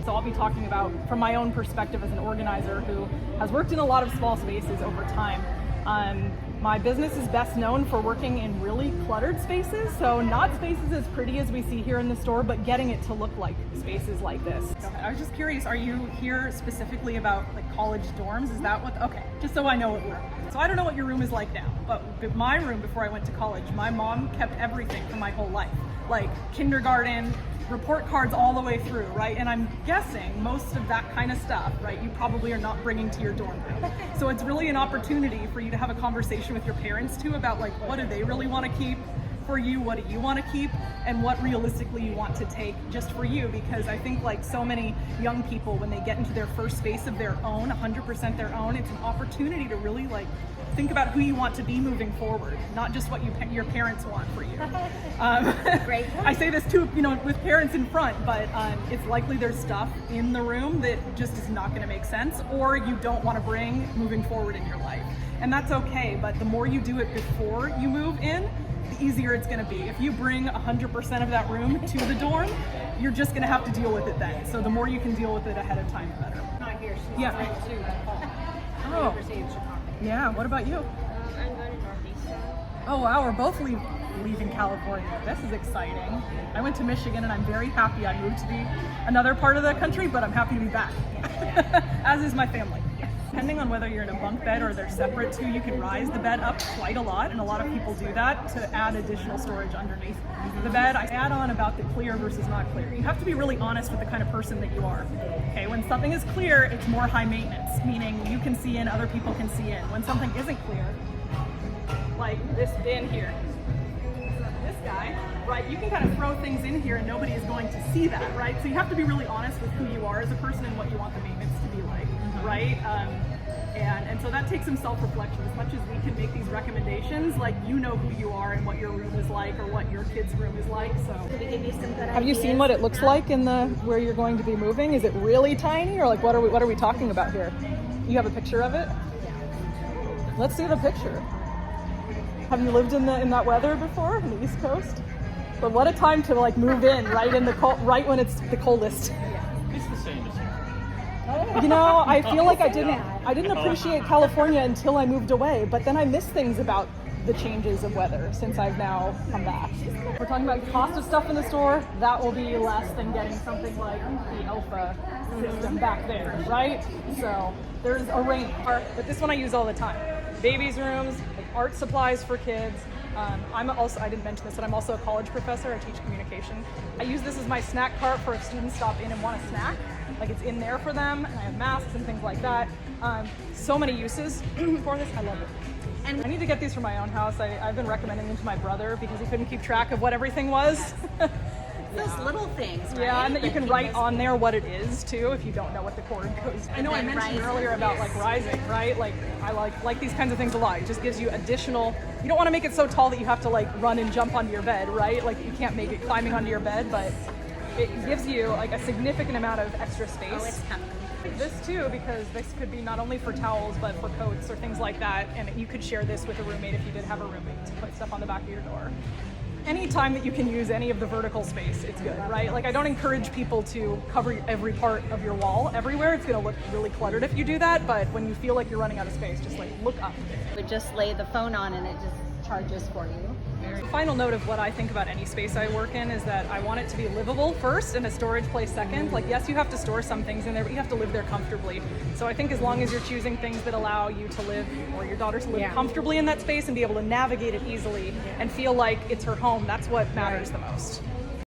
So I'll be talking about from my own perspective as an organizer who has worked in a lot of small spaces over time. My business is best known for working in really cluttered spaces, so not spaces as pretty as we see here in the store, but getting it to look like spaces like this. Okay, I was just curious, are you here specifically about like college dorms? Is that what, okay, just so I know what room. So I don't know what your room is like now, but my room before I went to college, my mom kept everything from my whole life, like kindergarten, report cards all the way through, right? And I'm guessing most of that kind of stuff, right, you probably are not bringing to your dorm room. So it's really an opportunity for you to have a conversation with your parents too about like, what do they really want to keep for you? What do you want to keep? And what realistically you want to take just for you? Because I think like so many young people, when they get into their first space of their own, 100% their own, it's an opportunity to really like think about who you want to be moving forward, not just what your parents want for you. Great. I say this too, with parents in front, but it's likely there's stuff in the room that just is not going to make sense, or you don't want to bring moving forward in your life. And that's okay, but the more you do it before you move in, the easier it's going to be. If you bring 100% of that room to the dorm, you're just going to have to deal with it then. So the more you can deal with it ahead of time, the better. Not here. She's Yeah. trying to Oh. University of Chicago. Yeah, what about you? I'm going to Northeastern. Oh wow, we're both leaving California. This is exciting. I went to Michigan and I'm very happy I moved to another part of the country, but I'm happy to be back. As is my family. Depending on whether you're in a bunk bed or they're separate too, you can rise the bed up quite a lot, and a lot of people do that to add additional storage underneath the bed. I add on about the clear versus not clear. You have to be really honest with the kind of person that you are. Okay, when something is clear, it's more high maintenance, meaning you can see in, other people can see in. When something isn't clear, like this bin here, this guy, right, you can kind of throw things in here and nobody is going to see that, right? So you have to be really honest with who you are as a person and what you want the maintenance to be like, right? And so that takes some self-reflection. As much as we can make these recommendations, like you know who you are and what your room is like or what your kid's room is like. So We give you some good have you seen what it looks like in the where you're going to be moving? Is it really tiny, or like what are we talking about here? You have a picture of it? Let's see the picture. Have you lived in that weather before, in the East Coast? But what a time to like move in right in the right when it's the coldest. It's the same as here. I feel like I didn't appreciate California until I moved away, but then I miss things about the changes of weather since I've now come back. We're talking about cost of stuff in the store. That will be less than getting something like the Alpha system back there, right? So there's a range, but this one I use all the time. Babies' rooms, like art supplies for kids. I didn't mention this, but I'm also a college professor. I teach communication. I use this as my snack cart for if students stop in and want a snack. Like it's in there for them, and I have masks and things like that. So many uses for this. I love it. And I need to get these for my own house. I've been recommending them to my brother because he couldn't keep track of what everything was. Those little things, right? Yeah, and that you can write on there what it is too if you don't know what the cord goes. I know I mentioned earlier about like rising, right? Like I like these kinds of things a lot. It just gives you additional. You don't want to make it so tall that you have to like run and jump onto your bed, right? Like you can't make it climbing onto your bed, but it gives you like a significant amount of extra space. Oh, it's coming. This too, because this could be not only for towels but for coats or things like that, and you could share this with a roommate if you did have a roommate to put stuff on the back of your door. Anytime that you can use any of the vertical space, it's good, right? Like I don't encourage people to cover every part of your wall everywhere. It's gonna look really cluttered if you do that, but when you feel like you're running out of space, just like look up. We just lay the phone on and it just charges for you. The final note of what I think about any space I work in is that I want it to be livable first and a storage place second. Like yes, you have to store some things in there, but you have to live there comfortably. So I think as long as you're choosing things that allow you to live or your daughter to live comfortably in that space and be able to navigate it easily and feel like it's her home, that's what matters the most.